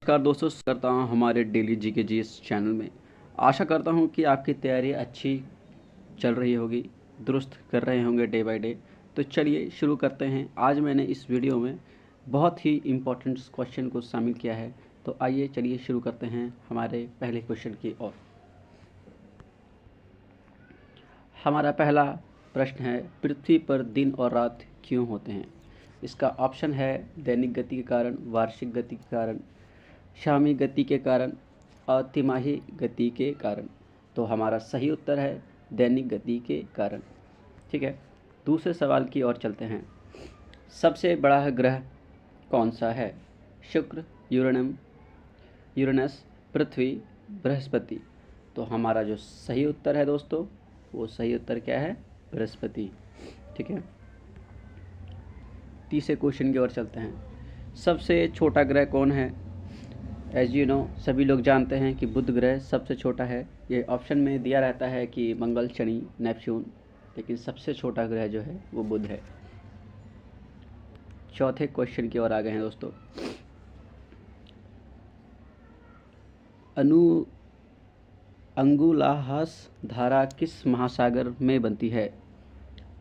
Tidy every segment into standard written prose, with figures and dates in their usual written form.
नमस्कार दोस्तों, करता हूँ हमारे डेली जीके जी इस चैनल में। आशा करता हूँ कि आपकी तैयारी अच्छी चल रही होगी, दुरुस्त कर रहे होंगे डे बाय डे। तो चलिए शुरू करते हैं। आज मैंने इस वीडियो में बहुत ही इम्पोर्टेंट क्वेश्चन को शामिल किया है। तो आइए चलिए शुरू करते हैं हमारे पहले क्वेश्चन की ओर। हमारा पहला प्रश्न है, पृथ्वी पर दिन और रात क्यों होते हैं? इसका ऑप्शन है दैनिक गति के कारण, वार्षिक गति के कारण, शामी गति के कारण और तिमाही गति के कारण। तो हमारा सही उत्तर है दैनिक गति के कारण। ठीक है, दूसरे सवाल की ओर चलते हैं। सबसे बड़ा ग्रह कौन सा है? शुक्र, यूरेनस, पृथ्वी, बृहस्पति। तो हमारा जो सही उत्तर है दोस्तों, वो सही उत्तर क्या है? बृहस्पति। ठीक है, तीसरे क्वेश्चन की ओर चलते हैं। सबसे छोटा ग्रह कौन है? एज यू नो, सभी लोग जानते हैं कि बुध ग्रह सबसे छोटा है। ये ऑप्शन में दिया रहता है कि मंगल, शनि, नेपच्यून, लेकिन सबसे छोटा ग्रह जो है वो बुध है। चौथे क्वेश्चन की ओर आ गए हैं दोस्तों। अंगुलाहास धारा किस महासागर में बनती है?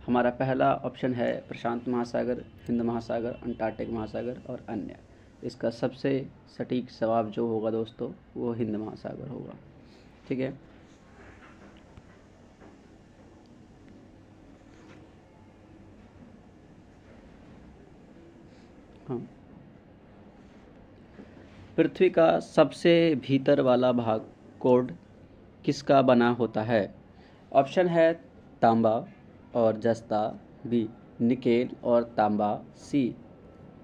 हमारा पहला ऑप्शन है प्रशांत महासागर, हिंद महासागर, अंटार्कटिक महासागर और अन्य। इसका सबसे सटीक जवाब जो होगा दोस्तों, वो हिंद महासागर होगा। ठीक है, हाँ। पृथ्वी का सबसे भीतर वाला भाग कोड किसका बना होता है? ऑप्शन है तांबा और जस्ता, बी निकेल और तांबा, सी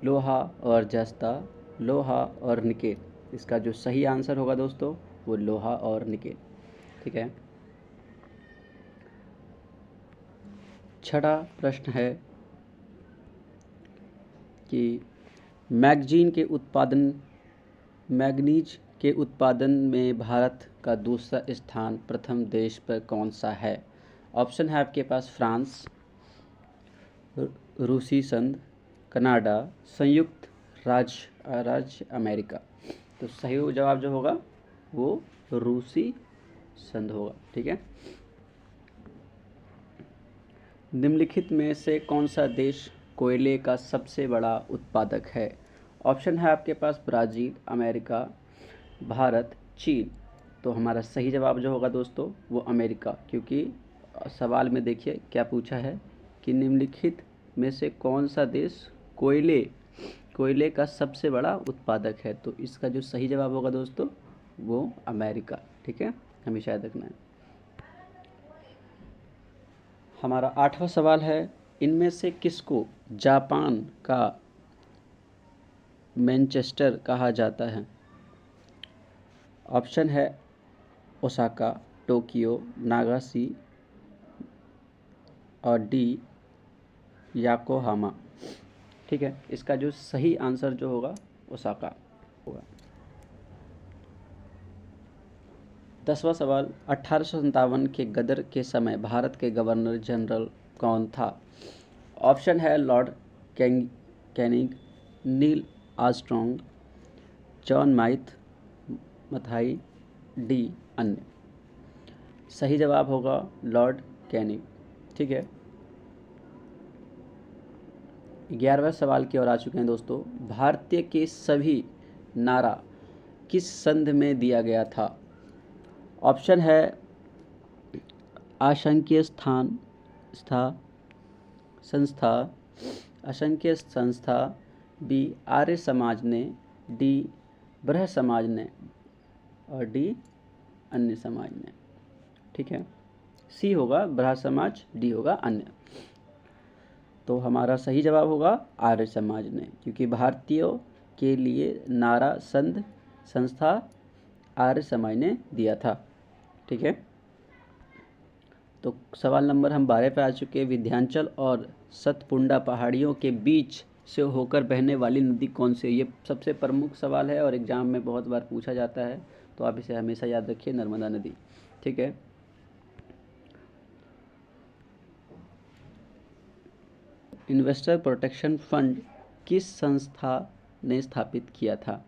लोहा और जस्ता, लोहा और निकेल। इसका जो सही आंसर होगा दोस्तों, वो लोहा और निकेल। ठीक है, छठा प्रश्न है कि मैग्नीज के उत्पादन में भारत का दूसरा स्थान प्रथम देश पर कौन सा है? ऑप्शन है आपके पास फ्रांस, रूसी संघ, कनाडा, संयुक्त राज्य अमेरिका। तो सही जवाब जो होगा वो रूसी संघ होगा। ठीक है, निम्नलिखित में से कौन सा देश कोयले का सबसे बड़ा उत्पादक है? ऑप्शन है आपके पास ब्राज़ील, अमेरिका, भारत, चीन। तो हमारा सही जवाब जो होगा दोस्तों, वो अमेरिका, क्योंकि सवाल में देखिए क्या पूछा है कि निम्नलिखित में से कौन सा देश कोयले का सबसे बड़ा उत्पादक है। तो इसका जो सही जवाब होगा दोस्तों, वो अमेरिका। ठीक है, हमेशा याद रखना है। हमारा आठवां सवाल है, इनमें से किसको जापान का मैनचेस्टर कहा जाता है? ऑप्शन है ओसाका, टोक्यो, नागासी और डी याकोहामा। ठीक है, इसका जो सही आंसर जो होगा ओसाका होगा। 10वां सवाल, 1857 के गदर के समय भारत के गवर्नर जनरल कौन था? ऑप्शन है Lord Canning, Neil Armstrong, John Mathai, D अन्य। सही जवाब होगा लॉर्ड कैनिंग। ठीक है, 11वें सवाल की ओर आ चुके हैं दोस्तों। भारतीय के सभी नारा किस संधि में दिया गया था? ऑप्शन है असंख्य संस्था, बी आर्य समाज ने, डी ब्रह समाज ने और डी अन्य समाज ने। ठीक है, सी होगा ब्रह समाज, डी होगा अन्य। तो हमारा सही जवाब होगा आर्य समाज ने, क्योंकि भारतीयों के लिए नारा संस्था आर्य समाज ने दिया था। ठीक है, तो सवाल नंबर हम 12 पे आ चुके हैं। विंध्याचल और सतपुंडा पहाड़ियों के बीच से होकर बहने वाली नदी कौन सी है? ये सबसे प्रमुख सवाल है और एग्जाम में बहुत बार पूछा जाता है, तो आप इसे हमेशा याद रखिए, नर्मदा नदी। ठीक है, इन्वेस्टर प्रोटेक्शन फंड किस संस्था ने स्थापित किया था?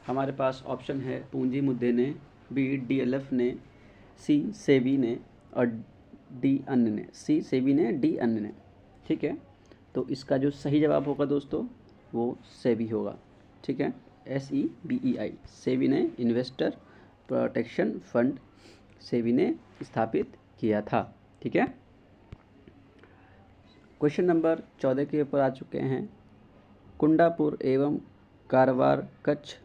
हमारे पास ऑप्शन है पूंजी मुद्दे ने, बी डीएलएफ ने, सी सेबी ने और डी अन्य ने। सी सेबी ने, डी अन्य ने। ठीक है, तो इसका जो सही जवाब होगा दोस्तों वो सेबी होगा। ठीक है, SEBEI, सेबी ने इन्वेस्टर प्रोटेक्शन फंड सेबी ने स्थापित किया था। ठीक है, क्वेश्चन नंबर 14 के ऊपर आ चुके हैं। कुंडापुर एवं कारवार कच्छ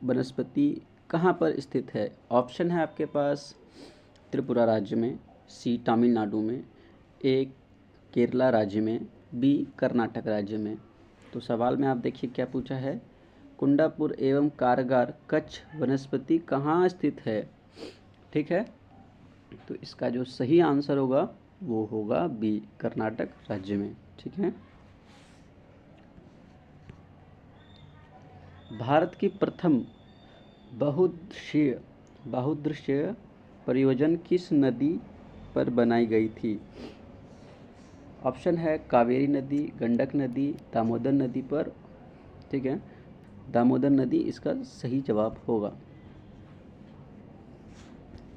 वनस्पति कहाँ पर स्थित है? ऑप्शन है आपके पास त्रिपुरा राज्य में, सी तमिलनाडु में, ए केरला राज्य में, बी कर्नाटक राज्य में। तो सवाल में आप देखिए क्या पूछा है, कुंडापुर एवं कारगार कच्छ वनस्पति कहाँ स्थित है? ठीक है, तो इसका जो सही आंसर होगा वो होगा बी कर्नाटक राज्य में। ठीक है, भारत की प्रथम बहुउद्देशीय परियोजना किस नदी पर बनाई गई थी? ऑप्शन है कावेरी नदी, गंडक नदी, दामोदर नदी पर। ठीक है, दामोदर नदी इसका सही जवाब होगा।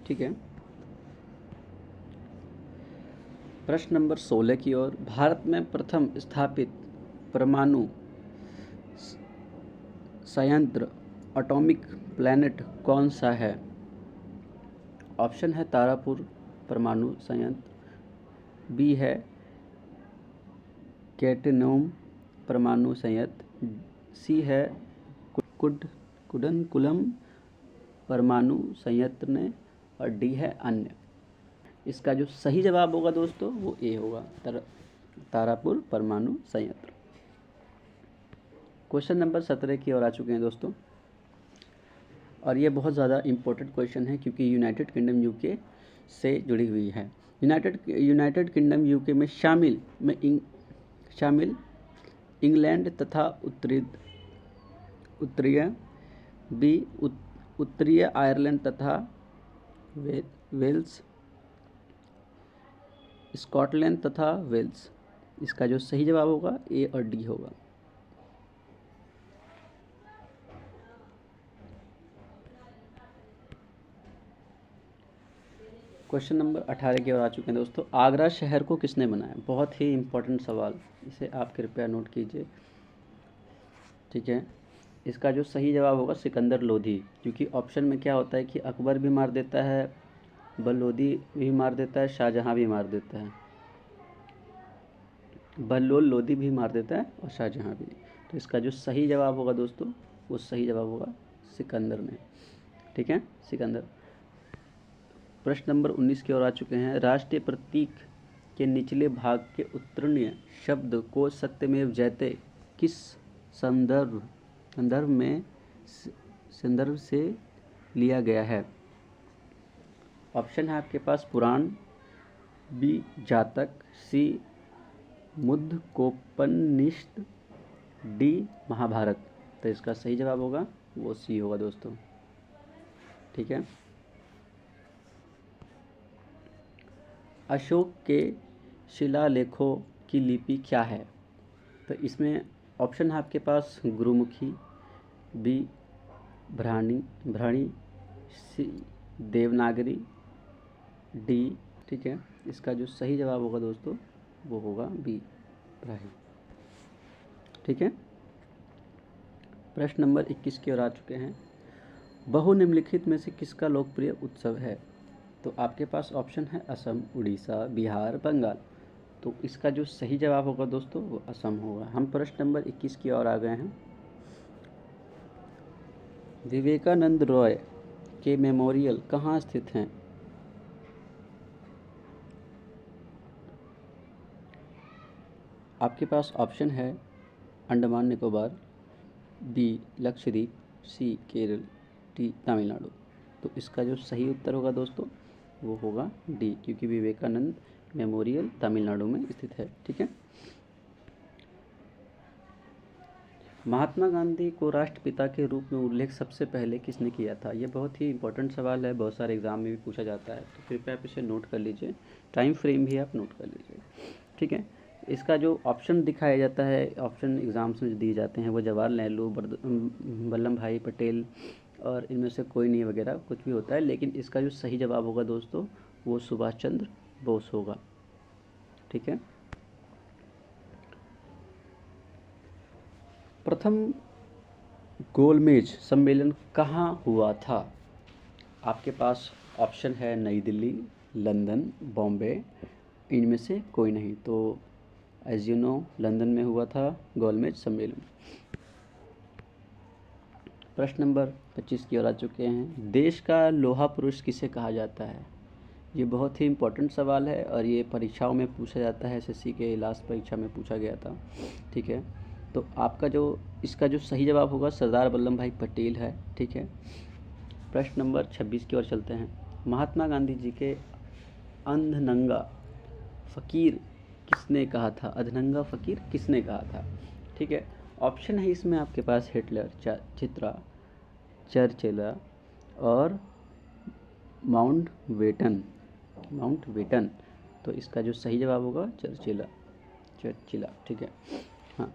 ठीक है, प्रश्न नंबर 16 की ओर। भारत में प्रथम स्थापित परमाणु संयंत्र एटॉमिक प्लांट कौन सा है? ऑप्शन है तारापुर परमाणु संयंत्र, बी है कैटेनोम परमाणु संयंत्र, सी है कुडनकुलम परमाणु संयंत्र ने और डी है अन्य। इसका जो सही जवाब होगा दोस्तों वो ए होगा, तारापुर परमाणु संयंत्र। क्वेश्चन नंबर 17 की ओर आ चुके हैं दोस्तों, और ये बहुत ज़्यादा इम्पोर्टेंट क्वेश्चन है क्योंकि यूनाइटेड किंगडम यूके से जुड़ी हुई है। यूनाइटेड किंगडम यूके में शामिल इंग्लैंड तथा उत्तरीय आयरलैंड तथा वेल्स, स्कॉटलैंड तथा वेल्स। इसका जो सही जवाब होगा ए और डी होगा। क्वेश्चन नंबर 18 की ओर आ चुके हैं दोस्तों। आगरा शहर को किसने बनाया? बहुत ही इम्पोर्टेंट सवाल, इसे आप कृपया नोट कीजिए। ठीक है, इसका जो सही जवाब होगा सिकंदर लोधी, क्योंकि ऑप्शन में क्या होता है कि अकबर भी मार देता है, बल्लोदी भी मार देता है, शाहजहां भी मार देता है, बल्लोल लोधी भी मार देता है और शाहजहां भी। तो इसका जो सही जवाब होगा दोस्तों वो सही जवाब होगा सिकंदर ने। ठीक है, सिकंदर। प्रश्न नंबर 19 की ओर आ चुके हैं। राष्ट्रीय प्रतीक के निचले भाग के उत्तीर्ण शब्द को सत्यमेव जयते किस संदर्भ से लिया गया है? ऑप्शन है आपके पास पुराण, बी जातक, सी मुद्गोपनिषद, डी महाभारत। तो इसका सही जवाब होगा वो सी होगा दोस्तों। ठीक है, अशोक के शिलालेखों की लिपि क्या है? तो इसमें ऑप्शन है आपके पास गुरुमुखी, बी ब्राह्मी, सी देवनागरी, डी। ठीक है, इसका जो सही जवाब होगा दोस्तों वो होगा बी ब्राह्मी। ठीक है, प्रश्न नंबर 21 की ओर आ चुके हैं। बहु निम्नलिखित में से किसका लोकप्रिय उत्सव है? तो आपके पास ऑप्शन है असम, उड़ीसा, बिहार, बंगाल। तो इसका जो सही जवाब होगा दोस्तों वो असम होगा। हम प्रश्न नंबर 21 की ओर आ गए हैं। विवेकानंद रॉय के मेमोरियल कहाँ स्थित हैं? आपके पास ऑप्शन है अंडमान निकोबार, बी लक्षद्वीप, सी केरल, डी तमिलनाडु। तो इसका जो सही उत्तर होगा दोस्तों वो होगा डी, क्योंकि विवेकानंद मेमोरियल तमिलनाडु में स्थित है। ठीक है, महात्मा गांधी को राष्ट्रपिता के रूप में उल्लेख सबसे पहले किसने किया था? ये बहुत ही इंपॉर्टेंट सवाल है, बहुत सारे एग्जाम में भी पूछा जाता है, तो कृपया आप इसे नोट कर लीजिए, टाइम फ्रेम भी आप नोट कर लीजिए। ठीक है, इसका जो ऑप्शन दिखाया जाता है, ऑप्शन एग्जाम्स में दिए जाते हैं वो जवाहरलाल नेहरू, वल्लभ भाई पटेल, और इनमें से कोई नहीं वगैरह कुछ भी होता है, लेकिन इसका जो सही जवाब होगा दोस्तों वो सुभाष चंद्र बोस होगा। ठीक है। प्रथम गोलमेज सम्मेलन कहाँ हुआ था? आपके पास ऑप्शन है नई दिल्ली, लंदन, बॉम्बे, इनमें से कोई नहीं। तो एज यू नो लंदन में हुआ था गोलमेज सम्मेलन। प्रश्न नंबर 25 की ओर आ चुके हैं। देश का लोहा पुरुष किसे कहा जाता है? ये बहुत ही इम्पोर्टेंट सवाल है और ये परीक्षाओं में पूछा जाता है। एसएससी के लास्ट परीक्षा में पूछा गया था। ठीक है। तो आपका जो इसका जो सही जवाब होगा सरदार वल्लभ भाई पटेल है। ठीक है। प्रश्न नंबर 26 की ओर चलते हैं। महात्मा गांधी जी के अंधनंगा फ़कीर किसने कहा था? अधनंगा फ़कीर किसने कहा था? ठीक है। ऑप्शन है इसमें आपके पास हिटलर, चित्रा, चर्चिल और माउंटबेटन। तो इसका जो सही जवाब होगा चर्चिला। ठीक है। हाँ।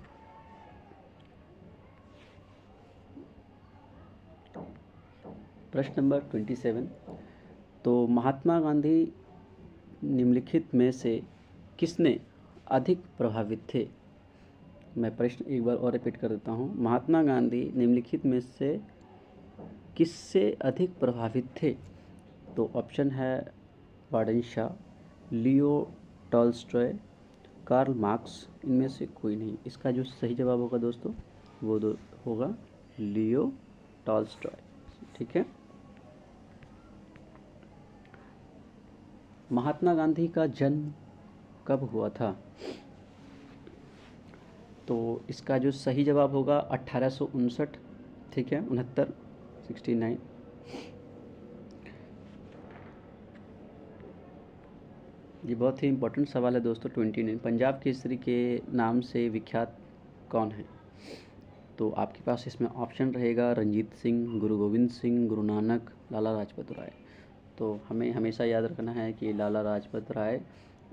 प्रश्न नंबर 27। तो महात्मा गांधी निम्नलिखित में से किसने अधिक प्रभावित थे? मैं प्रश्न एक बार और रिपीट कर देता हूँ। महात्मा गांधी निम्नलिखित में से किससे अधिक प्रभावित थे? तो ऑप्शन है वार्डन शाह, लियो टॉल्स्टॉय, कार्ल मार्क्स, इनमें से कोई नहीं। इसका जो सही जवाब होगा दोस्तों वो होगा लियो टॉल्स्टॉय। ठीक है। महात्मा गांधी का जन्म कब हुआ था? तो इसका जो सही जवाब होगा 1859। ठीक है। 69। ये बहुत ही इम्पोर्टेंट सवाल है दोस्तों। 29 पंजाब केसरी के नाम से विख्यात कौन है? तो आपके पास इसमें ऑप्शन रहेगा रंजीत सिंह, गुरु गोविंद सिंह, गुरु नानक, लाला लाजपत राय। तो हमें हमेशा याद रखना है कि लाला लाजपत राय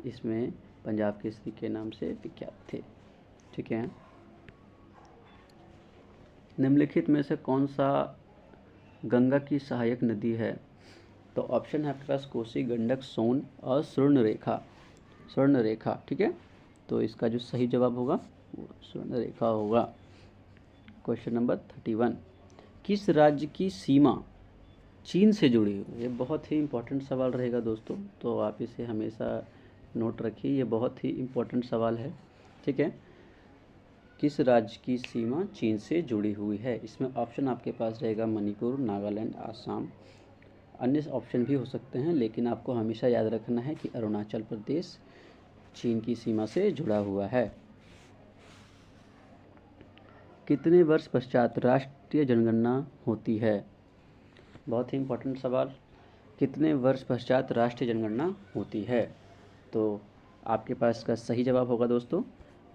इसमें पंजाब केसरी के नाम से विख्यात थे। ठीक है। निम्नलिखित में से कौन सा गंगा की सहायक नदी है? तो ऑप्शन है आपके पास कोसी, गंडक, सोन और स्वर्णरेखा। ठीक है। तो इसका जो सही जवाब होगा वो स्वर्णरेखा होगा। Question number 31। किस राज्य की सीमा चीन से जुड़ी हुई? ये बहुत ही इम्पोर्टेंट सवाल रहेगा दोस्तों, तो आप इसे हमेशा नोट रखिए। ये बहुत ही इम्पोर्टेंट सवाल है। ठीक है। किस राज्य की सीमा चीन से जुड़ी हुई है? इसमें ऑप्शन आपके पास रहेगा मणिपुर, नागालैंड, आसाम। अन्य ऑप्शन भी हो सकते हैं, लेकिन आपको हमेशा याद रखना है कि अरुणाचल प्रदेश चीन की सीमा से जुड़ा हुआ है। कितने वर्ष पश्चात राष्ट्रीय जनगणना होती है? बहुत ही इम्पोर्टेंट सवाल। कितने वर्ष पश्चात राष्ट्रीय जनगणना होती है? तो आपके पास इसका सही जवाब होगा दोस्तों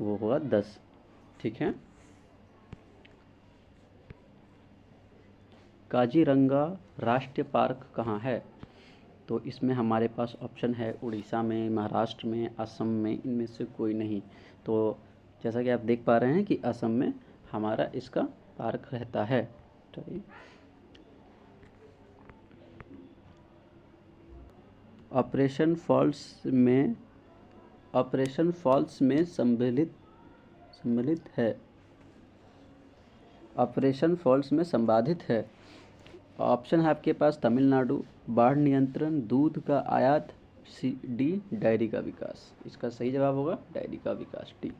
वो होगा 10। ठीक है। काजीरंगा राष्ट्रीय पार्क कहाँ है? तो इसमें हमारे पास ऑप्शन है उड़ीसा में, महाराष्ट्र में, असम में, इनमें से कोई नहीं। तो जैसा कि आप देख पा रहे हैं कि असम में हमारा इसका पार्क रहता है। चलिए। ऑपरेशन फॉल्स में संबाधित है। ऑप्शन है आपके पास तमिलनाडु, बाढ़ नियंत्रण, दूध का आयात, डी डायरी का विकास। इसका सही जवाब होगा डायरी का विकास, डी।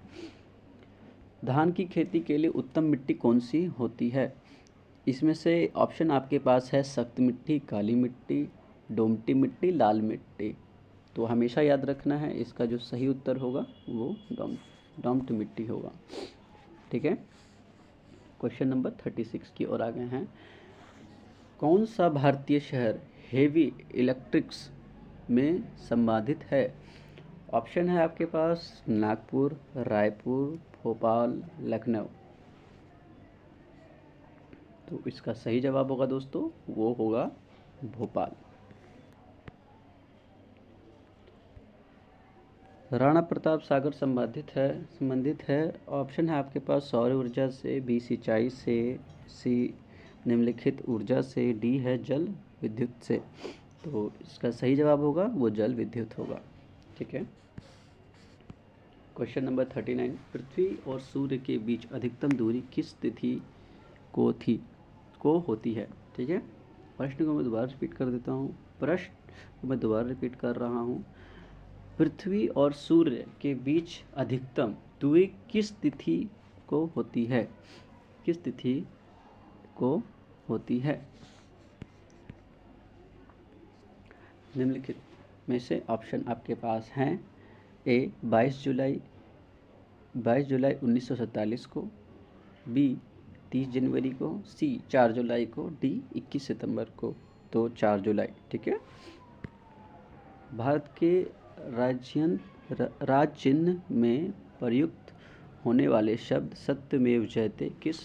धान की खेती के लिए उत्तम मिट्टी कौन सी होती है? इसमें से ऑप्शन आपके पास है सख्त मिट्टी, काली मिट्टी, दोमटी मिट्टी, लाल मिट्टी। तो हमेशा याद रखना है इसका जो सही उत्तर होगा वो दोमट मिट्टी होगा। ठीक है। क्वेश्चन नंबर 36 की ओर आ गए हैं। कौन सा भारतीय शहर हेवी इलेक्ट्रिक्स में संबाधित है? ऑप्शन है आपके पास नागपुर, रायपुर, भोपाल, लखनऊ। तो इसका सही जवाब होगा दोस्तों वो होगा भोपाल। राणा प्रताप सागर संबंधित है। ऑप्शन है आपके पास सौर ऊर्जा से, बी सिंचाई से, सी निम्नलिखित ऊर्जा से, डी है जल विद्युत से। तो इसका सही जवाब होगा वो जल विद्युत होगा। ठीक है। क्वेश्चन नंबर 39, पृथ्वी और सूर्य के बीच अधिकतम दूरी किस तिथि को होती है। ठीक है। प्रश्न को मैं दोबारा रिपीट कर देता हूँ। प्रश्न को मैं दोबारा रिपीट कर रहा हूँ। पृथ्वी और सूर्य के बीच अधिकतम दूरी किस तिथि को होती है। किस तिथि को होती है। निम्नलिखित में से ऑप्शन आपके पास हैं। ए 22 जुलाई 1947 को, बी 30 जनवरी को, सी 4 जुलाई को, डी 21 सितंबर को। तो 4 जुलाई। ठीक है। भारत के राजचिन्ह में प्रयुक्त होने वाले शब्द सत्यमेव जयते किस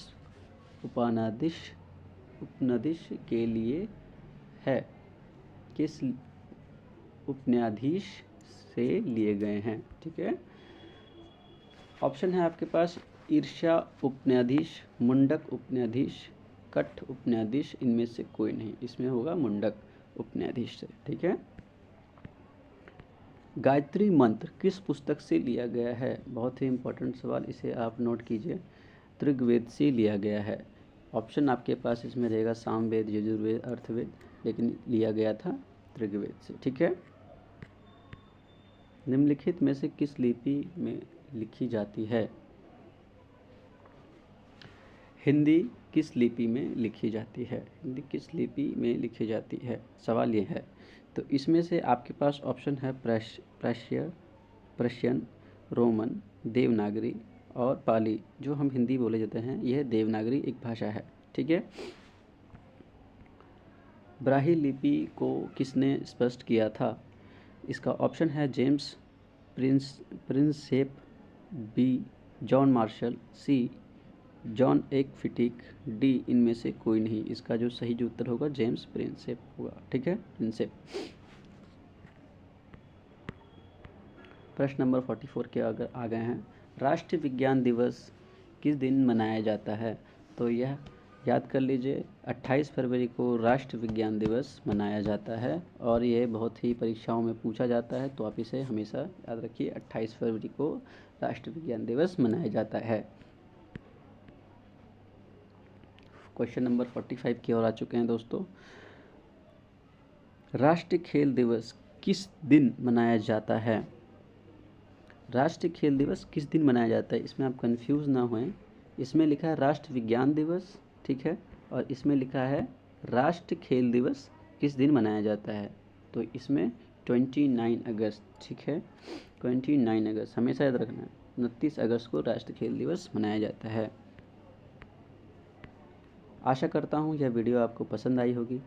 उपनिषद के लिए है। किस उपन्याधीश से लिए गए हैं। ठीक है। ऑप्शन है आपके पास ईर्ष्या उपन्याधीश, मुंडक उपन्याधीश, कठ उपन्याधीश। इनमें से कोई नहीं, इसमें होगा मुंडक उपन्याधीश से। ठीक है। गायत्री मंत्र किस पुस्तक से लिया गया है। बहुत ही इंपॉर्टेंट सवाल, इसे आप नोट कीजिए। ऋग्वेद से लिया गया है। ऑप्शन आपके पास इसमें रहेगा सामवेद, यजुर्वेद, अर्थवेद, लेकिन लिया गया था ऋग्वेद से। ठीक है। निम्नलिखित में से किस लिपि में लिखी जाती है। हिंदी किस लिपि में लिखी जाती है। हिंदी किस लिपि में लिखी जाती है, सवाल ये है। तो इसमें से आपके पास ऑप्शन है प्रशियन, रोमन, देवनागरी और पाली। जो हम हिंदी बोले जाते हैं, यह देवनागरी एक भाषा है। ठीक है। ब्राही लिपि को किसने स्पष्ट किया था। इसका ऑप्शन है James Prinsep, B John Marshall, C John एक फिटिक, डी इनमें से कोई नहीं। इसका जो सही जो उत्तर होगा जेम्स प्रिंसेप होगा। ठीक है। प्रिंसेप। प्रश्न नंबर 44 के अगर आ गए हैं। राष्ट्रीय विज्ञान दिवस किस दिन मनाया जाता है। तो यह याद कर लीजिए, 28 फरवरी को राष्ट्रीय विज्ञान दिवस मनाया जाता है और ये बहुत ही परीक्षाओं में पूछा जाता है। तो आप इसे हमेशा याद रखिए, 28 फरवरी को राष्ट्रीय विज्ञान दिवस मनाया जाता है। क्वेश्चन नंबर 45 की ओर आ चुके हैं दोस्तों। राष्ट्रीय खेल दिवस किस दिन मनाया जाता है। राष्ट्रीय खेल दिवस किस दिन मनाया जाता है, इसमें आप कंफ्यूज ना होएं। इसमें लिखा है राष्ट्रीय विज्ञान दिवस, ठीक है, और इसमें लिखा है राष्ट्रीय खेल दिवस किस दिन मनाया जाता है। तो इसमें 29 अगस्त, ठीक है, 29 अगस्त हमेशा याद रखना है। 29 अगस्त को राष्ट्रीय खेल दिवस मनाया जाता है। आशा करता हूँ यह वीडियो आपको पसंद आई होगी।